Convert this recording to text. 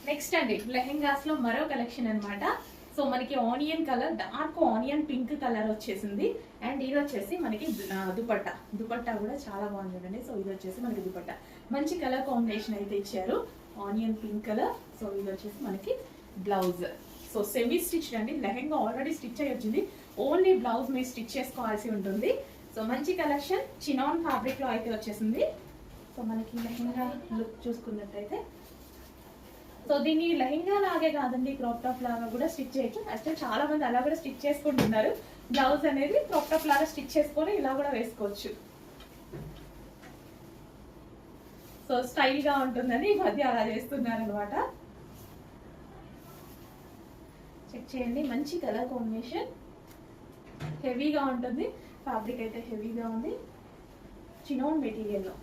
Next అండి లెహెంగాస్ లో మరో కలెక్షన్ అన్నమాట. సో మనకి onion colour, dark onion pink colour వచ్చేసింది. అండ్ ఇది వచ్చేసి మనకి దుపట్టా కూడా చాలా బాగుంది చూడండి. సో ఇది వచ్చేసి మనకి దుపట్టా మంచి కలర్ కాంబినేషన్ అయితే ఇచ్చారు, ఆనియన్ పింక్ కలర్. సో ఇది వచ్చేసి మనకి బ్లౌజ్. సో సెమీ స్టిచ్ అండి, లెహెంగా ఆల్రెడీ స్టిచ్ అయ్యి వచ్చింది, ఓన్లీ బ్లౌజ్ మీరు స్టిచ్ చేసుకోవాల్సి ఉంటుంది. సో మంచి కలెక్షన్, చినాన్ ఫ్యాబ్రిక్ లో అయితే వచ్చేసింది. సో మనకి లెహెంగా లుక్ చూసుకున్నట్టయితే, సో దీన్ని లెహెంగా లాగే కాదండి, క్రాప్ టాప్ లాగా కూడా స్టిచ్ చేయొచ్చు. యాక్చువల్ చాలా మంది అలా కూడా స్టిచ్ చేసుకుంటున్నారు. బ్లౌజ్ అనేది క్రాప్ టాప్ లాగా స్టిచ్ చేసుకొని ఇలా కూడా వేసుకోవచ్చు. సో స్టైల్ గా ఉంటుందని ఈ మధ్య అలా చేస్తున్నారు అనమాట. చెక్ చేయండి, మంచి కలర్ కాంబినేషన్, హెవీగా ఉంటుంది. ఫ్యాబ్రిక్ అయితే హెవీగా ఉంది, చినోన్ మెటీరియల్లో.